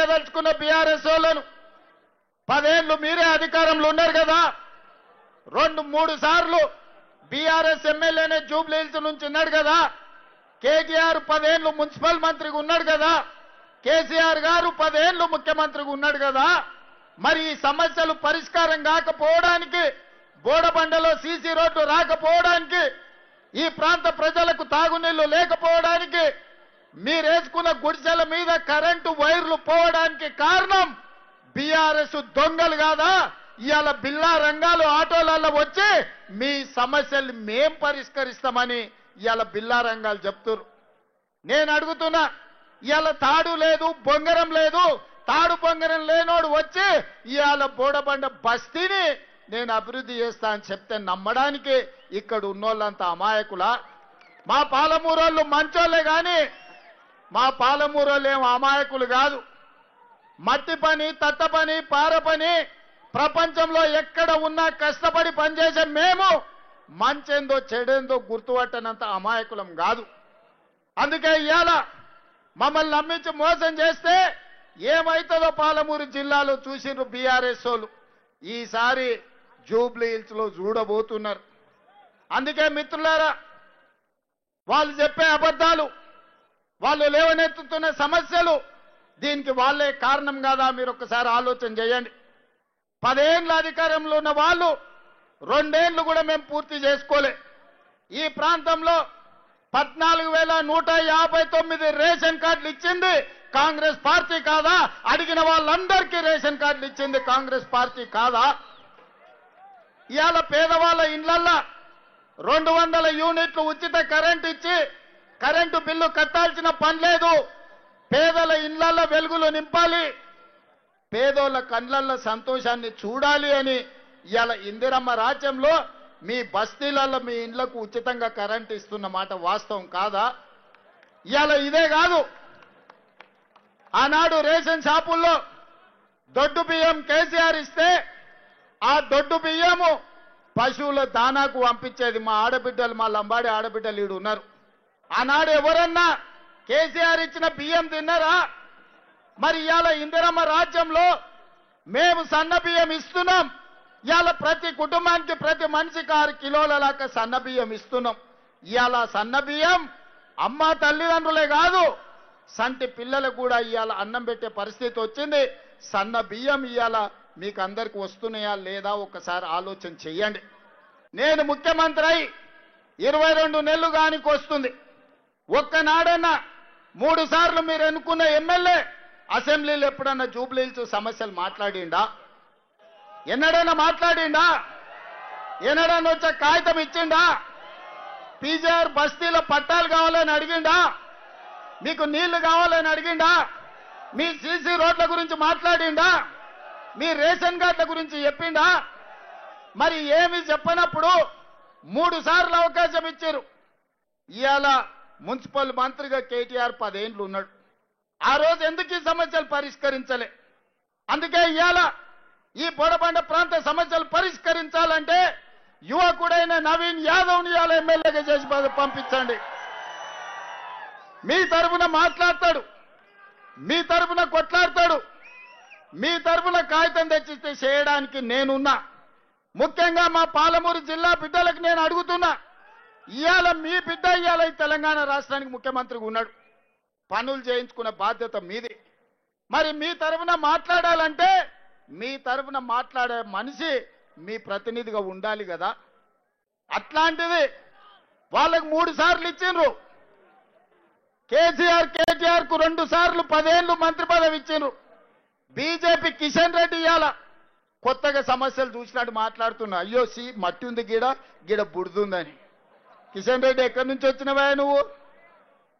అడగదలుచుకున్న BRS వాళ్ళను, 10 ఏళ్ళు మీరే అధికారంలో ఉన్నారు కదా, 2-3 సార్లు బీఆర్ఎస్ ఎమ్మెల్యేనే జూబ్లీ హిల్స్ నుంచి ఉన్నాడు కదా, కేటీఆర్ 10 ఏళ్ళు మున్సిపల్ మంత్రిగా ఉన్నాడు కదా, కేసీఆర్ గారు 10 ఏళ్ళు ముఖ్యమంత్రిగా ఉన్నాడు కదా, మరి ఈ సమస్యలు పరిష్కారం కాకపోవడానికి, బోడబండలో సీసీ రోడ్డు రాకపోవడానికి, ఈ ప్రాంత ప్రజలకు తాగునీళ్లు లేకపోవడానికి, మీరేసుకున్న గుడిసెల మీద కరెంటు వైర్లు పోవడానికి కారణం బీఆర్ఎస్ దొంగలు కాదా? ఇవాళ బిల్లా రంగాలు ఆటోలలో వచ్చి మీ సమస్యలు మేం పరిష్కరిస్తామని ఇవాళ బిల్లా రంగాలు చెప్తున్నారు. నేను అడుగుతున్నా, ఇవాళ తాడు లేదు, బొంగరం లేదు, తాడు బొంగరం లేనోడు వచ్చి ఇవాళ బోడబండ బస్తీని నేను అభివృద్ధి చేస్తా అని చెప్తే నమ్మడానికి ఇక్కడ ఉన్నోళ్ళంతా అమాయకులా? మా పాలమూరోళ్ళు మంచోళ్ళే కానీ మా పాలమూరోళ్ళు ఏం అమాయకులు కాదు. మట్టి పని, తట్ట పని, పార పని ప్రపంచంలో ఎక్కడ ఉన్నా కష్టపడి పనిచేసే మేము మంచేందో చెడేందో గుర్తుపట్టనంత అమాయకులం కాదు. అందుకే ఇవాళ మమ్మల్ని నమ్మించి మోసం చేస్తే ఏమైతుందో పాలమూరు జిల్లాలో చూసిండ్రు బీఆర్ఎస్ వాళ్ళు. ఈసారి జూబ్లీ హిల్స్ లో చూడబోతున్నారు. అందుకే మిత్రులారా, వాళ్ళు చెప్పే అబద్ధాలు, వాళ్ళు లేవనెత్తుతున్న సమస్యలు, దీనికి వాళ్ళే కారణం కాదా? మీరు ఒక్కసారి ఆలోచన చేయండి. 10 ఏళ్ళ అధికారంలో ఉన్న వాళ్ళు 2 ఏళ్ళు కూడా మేము పూర్తి చేసుకోలే. ఈ ప్రాంతంలో 14,159 రేషన్ కార్డులు ఇచ్చింది కాంగ్రెస్ పార్టీ కాదా? అడిగిన వాళ్ళందరికీ రేషన్ కార్డులు ఇచ్చింది కాంగ్రెస్ పార్టీ కాదా? ఇవాళ పేదవాళ్ళ ఇళ్లల్లో 200 యూనిట్లు ఉచిత కరెంట్ ఇచ్చి కరెంటు బిల్లు కట్టాల్సిన పని లేదు. పేదల ఇళ్లల్లో వెలుగులు నింపాలి, పేదోళ్ళ కళ్ళల్లో సంతోషాన్ని చూడాలి అని ఇవాళ ఇందిరమ్మ రాజ్యంలో మీ బస్తీలలో మీ ఇండ్లకు ఉచితంగా కరెంట్ ఇస్తున్న మాట వాస్తవం కాదా? ఇవాళ ఇదే కాదు, ఆనాడు రేషన్ షాపుల్లో దొడ్డు బియ్యం కేసీఆర్ ఇస్తే ఆ దొడ్డు బియ్యము పశువుల దానాకు పంపించేది మా ఆడబిడ్డలు, మా లంబాడి ఆడబిడ్డలు ఈడు ఉన్నారు. ఆనాడు ఎవరన్నా కేసీఆర్ ఇచ్చిన బియ్యం తిన్నారా? మరి ఇవాళ ఇందిరమ్మ రాజ్యంలో మేము సన్న బియ్యం ఇస్తున్నాం. ఇవాళ ప్రతి కుటుంబానికి ప్రతి మనిషికి 6 కిలోల దాకా సన్న బియ్యం ఇస్తున్నాం. ఇవాళ సన్న బియ్యం అమ్మ తల్లిదండ్రులే కాదు, సంటి పిల్లలకు కూడా ఇవాళ అన్నం పెట్టే పరిస్థితి వచ్చింది. సన్న బియ్యం ఇవాళ మీకు అందరికి వస్తున్నాయా లేదా ఒక్కసారి ఆలోచన చెయ్యండి. నేను ముఖ్యమంత్రి అయి 22 నెలలు కానికి వస్తుంది. ఒక్కనాడన్నా 3 సార్లు మీరు ఎన్నుకున్న ఎమ్మెల్యే అసెంబ్లీలో ఎప్పుడన్నా జూబ్లీ హిల్స్ సమస్యలు మాట్లాడిండా? ఎన్నడైనా మాట్లాడిండా? ఎన్నడన్నా వచ్చే కాగితం ఇచ్చిండా? పీజీఆర్ బస్తీలో పట్టాలు కావాలని అడిగిండా? మీకు నీళ్లు కావాలని అడిగిండా? మీ సీసీ రోడ్ల గురించి మాట్లాడిండా? మీ రేషన్ కార్డుల గురించి చెప్పిండా? మరి ఏమి చెప్పనప్పుడు 3 సార్లు అవకాశం ఇచ్చారు. ఇవాళ మున్సిపల్ మంత్రిగా కేటీఆర్ 10 ఏళ్ళు ఉన్నాడు. ఆ రోజు ఎందుకు ఈ సమస్యలు పరిష్కరించలే? అందుకే ఇవాళ ఈ బోడబండ ప్రాంత సమస్యలు పరిష్కరించాలంటే యువకుడైన నవీన్ యాదవ్ని ఇవాళ ఎమ్మెల్యేగా చేసి పంపించండి. మీ తరఫున మాట్లాడతాడు, మీ తరఫున కొట్లాడతాడు, మీ తరఫున కాగితం తెచ్చిస్తే చేయడానికి నేనున్నా. ముఖ్యంగా మా పాలమూరు జిల్లా బిడ్డలకు నేను అడుగుతున్నా, ఇవాళ మీ బిడ్డ ఇవాళ ఈ తెలంగాణ రాష్ట్రానికి ముఖ్యమంత్రిగా ఉన్నాడు, పనులు చేయించుకునే బాధ్యత మీది. మరి మీ తరఫున మాట్లాడాలంటే మీ తరఫున మాట్లాడే మనిషి మీ ప్రతినిధిగా ఉండాలి కదా. అట్లాంటిది వాళ్ళకు 3 సార్లు ఇచ్చిండ్రు. కేటీఆర్ కు 2 సార్లు 10 ఏళ్ళు మంత్రి పదవి ఇచ్చిండ్రు. బీజేపీ కిషన్ రెడ్డి ఇవాళ కొత్తగా సమస్యలు చూసినట్టు మాట్లాడుతున్నా, అయ్యో మట్టి ఉంది గీడ బుడుతుందని. కిషన్ రెడ్డి ఎక్కడి నుంచి వచ్చినవా నువ్వు?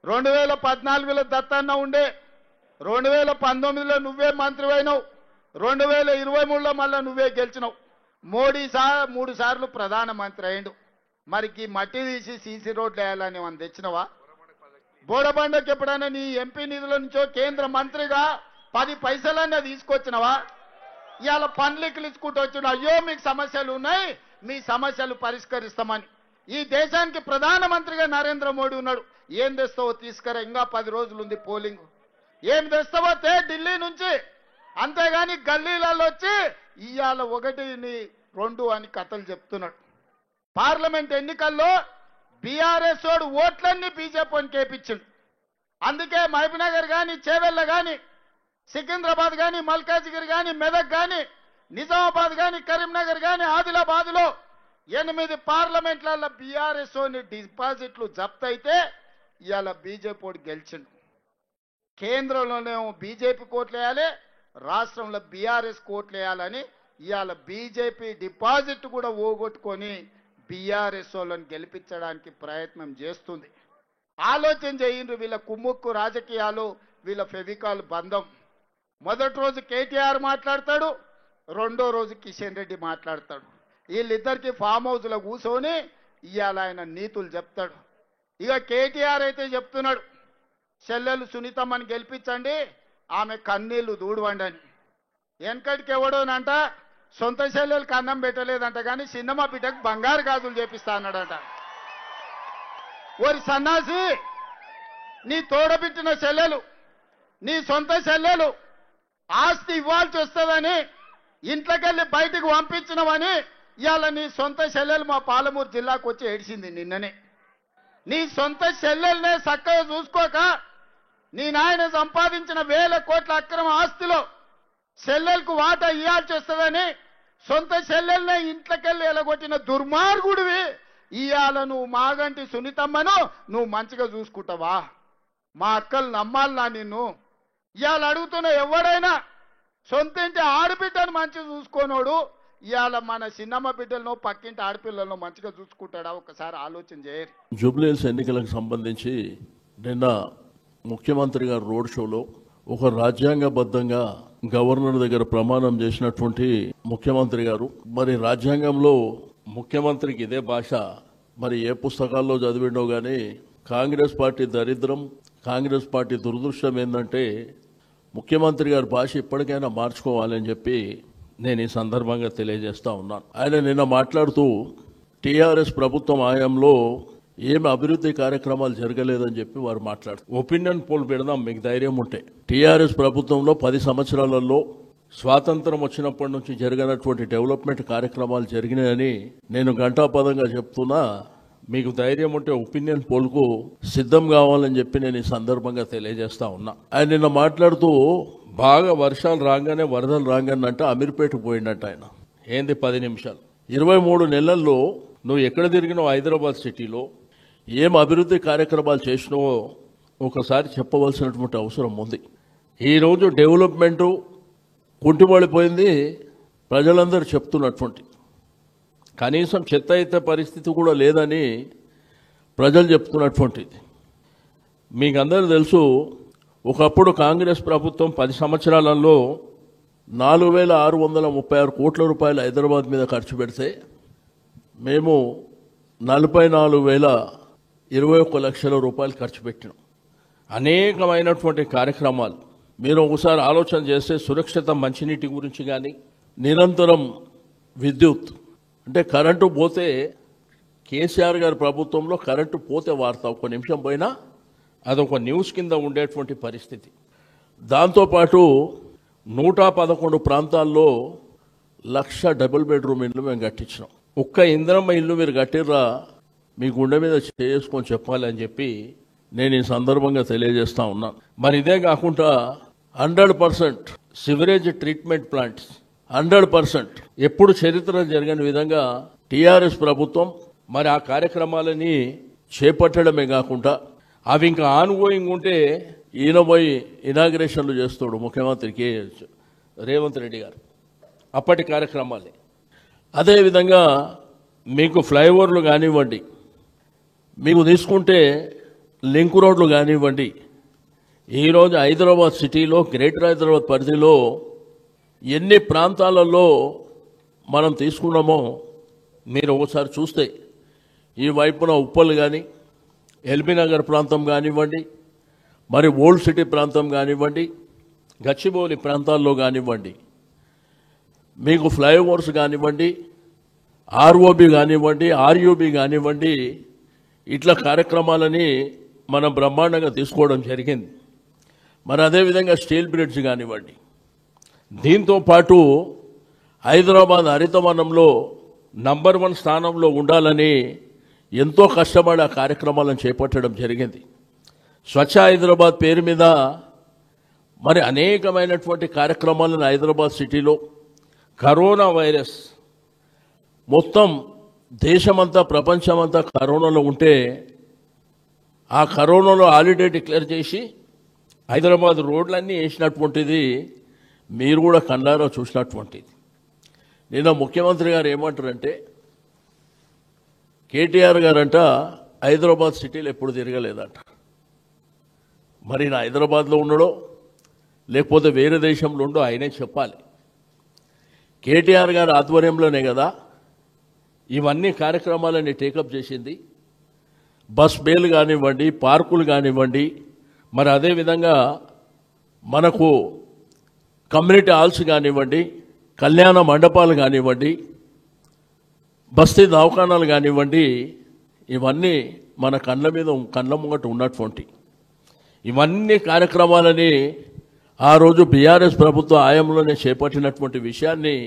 2014లో దత్తన్న ఉండే, 2019లో నువ్వే మంత్రి అయినావు, 2023లో మళ్ళా నువ్వే గెలిచినావు. మోడీ 3 సార్లు ప్రధానమంత్రి అయిండు. మరి ఈ మట్టి తీసి సీసీ రోడ్లు వేయాలని మనం తెచ్చినవా? బోడబండకి ఎప్పుడైనా నీ ఎంపీ నిధుల నుంచో కేంద్ర మంత్రిగా 10 పైసలన్నా తీసుకొచ్చినవా? ఇవాళ పన్లిక్కులు ఇచ్చుకుంటూ వచ్చిన, అయ్యో మీకు సమస్యలు ఉన్నాయి, మీ సమస్యలు పరిష్కరిస్తామని. ఈ దేశానికి ప్రధానమంత్రిగా నరేంద్ర మోడీ ఉన్నాడు. ఏం తెస్తావో తీసుకురా, ఇంకా 10 రోజులు ఉంది పోలింగ్. ఏం తెస్తావతే ఢిల్లీ నుంచి, అంతేగాని గల్లీలలో వచ్చి ఇవాళ 1-2 అని కథలు చెప్తున్నాడు. పార్లమెంట్ ఎన్నికల్లో బీఆర్ఎస్ వాడు ఓట్లన్నీ బీజేపీని కేపించిండు. అందుకే మహబూబ్నగర్ కానీ, చేవెళ్ళ కానీ, సికింద్రాబాద్ కానీ, మల్కాజ్గిరి కానీ, మెదక్ కానీ, నిజామాబాద్ కానీ, కరీంనగర్ కానీ, ఆదిలాబాద్లో 8 పార్లమెంట్లలో బీఆర్ఎస్ డిపాజిట్లు జప్తు అయితే ఇవాళ బీజేపీ వాడు గెలిచిండు. కేంద్రంలోనేమో బీజేపీ కోట్లు వేయాలి, రాష్ట్రంలో బీఆర్ఎస్ కోట్లు వేయాలని ఇవాళ బీజేపీ డిపాజిట్ కూడా ఓగొట్టుకొని బీఆర్ఎస్ వాళ్ళని గెలిపించడానికి ప్రయత్నం చేస్తుంది. ఆలోచన చేయండి. వీళ్ళ కుమ్ముక్కు రాజకీయాలు, వీళ్ళ ఫెవికాల్ బంధం. మొదటి రోజు కేటీఆర్ మాట్లాడతాడు, రెండో రోజు కిషన్ రెడ్డి మాట్లాడతాడు. వీళ్ళిద్దరికి ఫామ్ హౌస్లో కూర్చొని ఇవాళ ఆయన నీతులు చెప్తాడు. ఇక కేటీఆర్ అయితే చెప్తున్నాడు, చెల్లెలు సునీతమ్మని గెలిపించండి, ఆమె కన్నీళ్లు దూడవండి అని. వెనకటికి ఎవడోనంట సొంత చెల్లెలకు అన్నం పెట్టలేదంట, కానీ చిన్నమ్మ బిడ్డకు బంగారు గాజులు చేపిస్తా అన్నాడంట. ఓరి సన్నాసి, నీ తోడబిట్టిన చెల్లెలు, నీ సొంత చెల్లెలు ఆస్తి ఇవ్వాల్సి వస్తుందని ఇంట్లోకెళ్ళి బయటికి పంపించినవని ఇవాళ నీ సొంత చెల్లెలు మా పాలమూరు జిల్లాకు వచ్చి ఏడిసింది నిన్ననే. నీ సొంత చెల్లెలనే చక్కగా చూసుకోక నీ నాయన సంపాదించిన 1000 కోట్ల అక్రమ ఆస్తిలో చెల్లెలకు వాటా ఇవ్వాల్సి వస్తుందని సొంత చెల్లెలనే ఇంట్లోకెళ్ళి ఎలగొట్టిన దుర్మార్గుడివి. ఇవాళ నువ్వు మాగంటి సునీతమ్మను నువ్వు మంచిగా చూసుకుంటావా? మా అక్కలు నమ్మాలనా నిన్ను? ఇవాళ అడుగుతున్న ఎవడైనా సొంత ఇంటి ఆడబిడ్డను మంచిగా చూసుకోనోడు ఇవాళ మన చిన్నమ్మ బిడ్డలను పక్కింటి ఆడపిల్లలను మంచిగా చూసుకుంటాడా? ఒకసారి ఆలోచన చేయరు. జూబ్లీహిల్స్ ఎన్నికలకు సంబంధించి నిన్న ముఖ్యమంత్రి గారు రోడ్ షోలో ఒక రాజ్యాంగబద్ధంగా గవర్నర్ దగ్గర ప్రమాణం చేసినటువంటి ముఖ్యమంత్రి గారు, మరి రాజ్యాంగంలో ముఖ్యమంత్రికి ఇదే భాష మరి ఏ పుస్తకాల్లో చదివిండో కానీ కాంగ్రెస్ పార్టీ దరిద్రం, కాంగ్రెస్ పార్టీ దురదృష్టం ఏంటంటే ముఖ్యమంత్రి గారి భాష ఇప్పటికైనా మార్చుకోవాలని చెప్పి నేను ఈ సందర్భంగా తెలియజేస్తా ఉన్నాను. ఆయన నిన్న మాట్లాడుతూ టీఆర్ఎస్ ప్రభుత్వం హయాంలో ఏమి అభివృద్ధి కార్యక్రమాలు జరగలేదని చెప్పి వారు మాట్లాడుతూ ఒపీనియన్ పోల్ పెడదాం మీకు ధైర్యం ఉంటే. టీఆర్ఎస్ ప్రభుత్వంలో 10 సంవత్సరాలలో స్వాతంత్రం వచ్చినప్పటి నుంచి జరగనటువంటి డెవలప్మెంట్ కార్యక్రమాలు జరిగినాయని నేను ఘంటాపదంగా చెప్తున్నా. మీకు ధైర్యం ఉంటే ఒపీనియన్ పోల్కు సిద్ధం కావాలని చెప్పి నేను ఈ సందర్భంగా తెలియజేస్తా ఉన్నా. ఆయన నిన్న మాట్లాడుతూ బాగా వర్షాలు రాగానే వరదలు రాగానే అంటే అమీర్పేటకు పోయిండట ఆయన. ఏంది 10 నిమిషాలు 23 నెలల్లో నువ్వు ఎక్కడ తిరిగినావు? హైదరాబాద్ సిటీలో ఏం అభివృద్ధి కార్యక్రమాలు చేసినావో ఒకసారి చెప్పవలసినటువంటి అవసరం ఉంది. ఈరోజు డెవలప్మెంటు కుంటిపడిపోయింది, ప్రజలందరూ చెప్తున్నటువంటి కనీసం చెత్త అయితే పరిస్థితి కూడా లేదని ప్రజలు చెప్తున్నటువంటిది. మీకు అందరూ తెలుసు, ఒకప్పుడు కాంగ్రెస్ ప్రభుత్వం 10 సంవత్సరాలలో 4,636 కోట్ల రూపాయలు హైదరాబాద్ మీద ఖర్చు పెడితే మేము 44,021 లక్షల రూపాయలు ఖర్చు పెట్టినాం. అనేకమైనటువంటి కార్యక్రమాలు మీరు ఒకసారి ఆలోచన చేస్తే సురక్షిత మంచినీటి గురించి కానీ, నిరంతరం విద్యుత్ అంటే కరెంటు పోతే కేసీఆర్ గారి ప్రభుత్వంలో కరెంటు పోతే వార్త ఒక్క నిమిషం పోయినా అదొక న్యూస్ కింద ఉండేటువంటి పరిస్థితి. దాంతోపాటు 111 ప్రాంతాల్లో 1,00,000 డబుల్ బెడ్రూమ్ ఇల్లు మేము కట్టించినాం. ఒక్క ఇంద్రమ్మ ఇల్లు మీరు కట్టిర్రా మీ గుండె మీద చేసుకొని చెప్పాలి అని చెప్పి నేను ఈ సందర్భంగా తెలియజేస్తా ఉన్నాను. మరి ఇదే కాకుండా 100% సివరేజ్ ట్రీట్మెంట్ ప్లాంట్స్ 100% ఎప్పుడు చరిత్ర జరగని విధంగా టీఆర్ఎస్ ప్రభుత్వం మరి ఆ కార్యక్రమాలని చేపట్టడమే కాకుండా అవి ఇంకా ఆన్గోయింగ్ ఉంటే ఈయన పోయి ఇనాగ్రేషన్లు చేస్తాడు ముఖ్యమంత్రి రేవంత్ రెడ్డి గారు అప్పటి కార్యక్రమాలే. అదేవిధంగా మీకు ఫ్లైఓవర్లు కానివ్వండి, మీకు తీసుకుంటే లింక్ రోడ్లు కానివ్వండి, ఈరోజు హైదరాబాద్ సిటీలో గ్రేటర్ హైదరాబాద్ పరిధిలో ఎన్ని ప్రాంతాలలో మనం తీసుకున్నామో మీరు ఒకసారి చూస్తే ఈ వైపున ఉప్పల్ కానీ, ఎల్బీ నగర్ ప్రాంతం కానివ్వండి, మరి ఓల్డ్ సిటీ ప్రాంతం కానివ్వండి, గచ్చిబౌలి ప్రాంతాల్లో కానివ్వండి, మీకు ఫ్లైఓవర్స్ కానివ్వండి, ఆర్ఓబి కానివ్వండి, ఆర్యూబి కానివ్వండి, ఇట్లా కార్యక్రమాలని మనం బ్రహ్మాండంగా తీసుకోవడం జరిగింది. మరి అదేవిధంగా స్టీల్ బ్రిడ్జ్ కానివ్వండి. దీంతో పాటు హైదరాబాద్ హరితవనంలో నంబర్ 1 స్థానంలో ఉండాలని ఎంతో కష్టపడి ఆ కార్యక్రమాలను చేపట్టడం జరిగింది. స్వచ్ఛ హైదరాబాద్ పేరు మీద మరి అనేకమైనటువంటి కార్యక్రమాలను హైదరాబాద్ సిటీలో కరోనా వైరస్ మొత్తం దేశమంతా ప్రపంచమంతా కరోనాలో ఉంటే ఆ కరోనాలో హాలిడే డిక్లేర్ చేసి హైదరాబాద్ రోడ్లన్నీ వేసినటువంటిది మీరు కూడా కళ్ళారా చూసినటువంటిది. నిన్న ముఖ్యమంత్రి గారు ఏమంటారంటే కేటీఆర్ గారంట హైదరాబాద్ సిటీలో ఎప్పుడు తిరగలేదంట. మరి నా హైదరాబాద్లో ఉన్నాడో లేకపోతే వేరే దేశంలో ఉండో ఆయనే చెప్పాలి. కేటీఆర్ గారి ఆధ్వర్యంలోనే కదా ఇవన్నీ కార్యక్రమాలని టేకప్ చేసింది. బస్ బేలు కానివ్వండి, పార్కులు కానివ్వండి, మరి అదేవిధంగా మనకు కమ్యూనిటీ హాల్స్ కానివ్వండి, కళ్యాణ మండపాలు కానివ్వండి, బస్తీ దవాఖానాలు కానివ్వండి, ఇవన్నీ మన కళ్ళ ముంగట ఉన్నటువంటి ఇవన్నీ కార్యక్రమాలని ఆ రోజు బీఆర్ఎస్ ప్రభుత్వ హయాంలోనే చేపట్టినటువంటి విషయాన్ని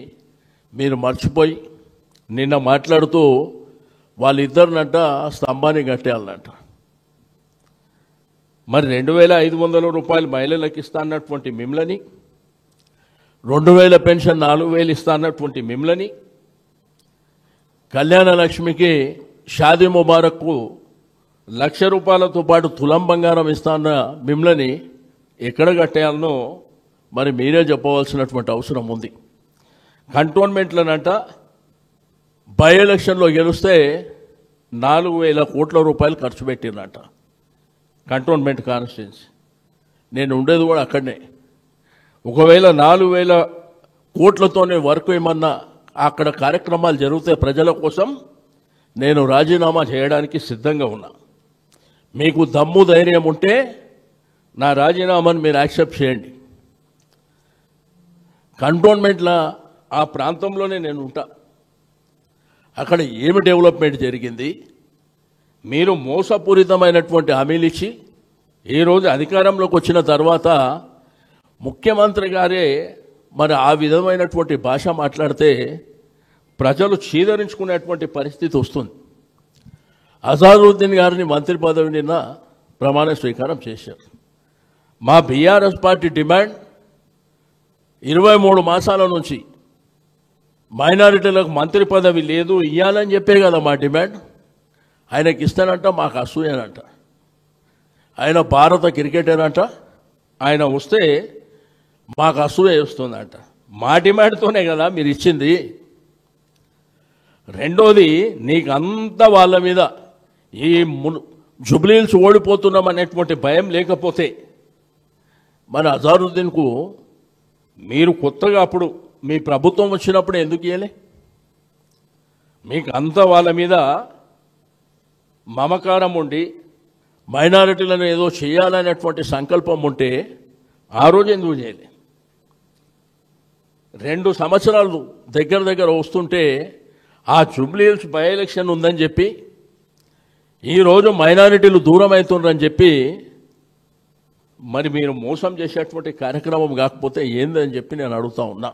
మీరు మర్చిపోయి నిన్న మాట్లాడుతూ వాళ్ళిద్దరినంట స్తంభాన్ని కట్టేయాలనంట. మరి 2500 రూపాయలు మహిళలకు ఇస్తా అన్నటువంటి మిమ్మల్ని, 2000 పెన్షన్ 4000 ఇస్తా అన్నటువంటి మిమ్మల్ని, కళ్యాణ లక్ష్మికి షాదీ ముబారక్కు 1,00,000 రూపాయలతో పాటు తులం బంగారం ఇస్తాన్న మిమ్మల్ని ఎక్కడ కట్టేయాలనో మరి మీరే చెప్పవలసినటువంటి అవసరం ఉంది. కంటోన్మెంట్లనంట బై ఎలక్షన్లో గెలిస్తే 4,000 కోట్ల రూపాయలు ఖర్చు పెట్టిందంట కంటోన్మెంట్ కాన్స్టిట్యున్సీ. నేను ఉండేది కూడా అక్కడనే. ఒకవేళ 4,000 కోట్లతోనే వర్క్ ఏమన్నా అక్కడ కార్యక్రమాలు జరిగితే ప్రజల కోసం నేను రాజీనామా చేయడానికి సిద్ధంగా ఉన్నా. మీకు దమ్ము ధైర్యం ఉంటే నా రాజీనామాను మీరు యాక్సెప్ట్ చేయండి. కంటోన్మెంట్ల ఆ ప్రాంతంలోనే నేను ఉంటా. అక్కడ ఏమి డెవలప్మెంట్ జరిగింది? మీరు మోసపూరితమైనటువంటి హామీలు ఇచ్చి ఈరోజు అధికారంలోకి వచ్చిన తర్వాత ముఖ్యమంత్రి గారే మరి ఆ విధమైనటువంటి భాష మాట్లాడితే ప్రజలు చీదరించుకునేటువంటి పరిస్థితి వస్తుంది. అజారుద్దీన్ గారిని మంత్రి పదవి నిన్న ప్రమాణ స్వీకారం చేశారు. మా బీఆర్ఎస్ పార్టీ డిమాండ్ 23 మాసాల నుంచి మైనారిటీలకు మంత్రి పదవి లేదు ఇవ్వాలని చెప్పే కదా మా డిమాండ్. ఆయనకి ఇస్తానంట, మాకు అసూయనంట. ఆయన భారత క్రికెటర్ అంట, ఆయన వస్తే మాకు అసూయ వస్తుందంట. మా డిమాండ్తోనే కదా మీరు ఇచ్చింది. రెండోది, నీకు అంత వాళ్ళ మీద ఈ జుబ్లీహిల్స్ ఓడిపోతున్నాం అనేటువంటి భయం లేకపోతే మన అజారుద్దీన్కు మీరు కొత్తగా అప్పుడు మీ ప్రభుత్వం వచ్చినప్పుడు ఎందుకు ఇవ్వలే? మీకు అంత వాళ్ళ మీద మమకారం ఉండి మైనారిటీలను ఏదో చేయాలనేటువంటి సంకల్పం ఉంటే ఆ రోజు ఎందుకు చేయలే? 2 సంవత్సరాలు దగ్గర వస్తుంటే ఆ జుబ్లీహిల్స్ బై ఎలక్షన్ ఉందని చెప్పి ఈరోజు మైనారిటీలు దూరం అవుతుండ్రని చెప్పి మరి మీరు మోసం చేసేటువంటి కార్యక్రమం కాకపోతే ఏందని చెప్పి నేను అడుగుతా ఉన్నా.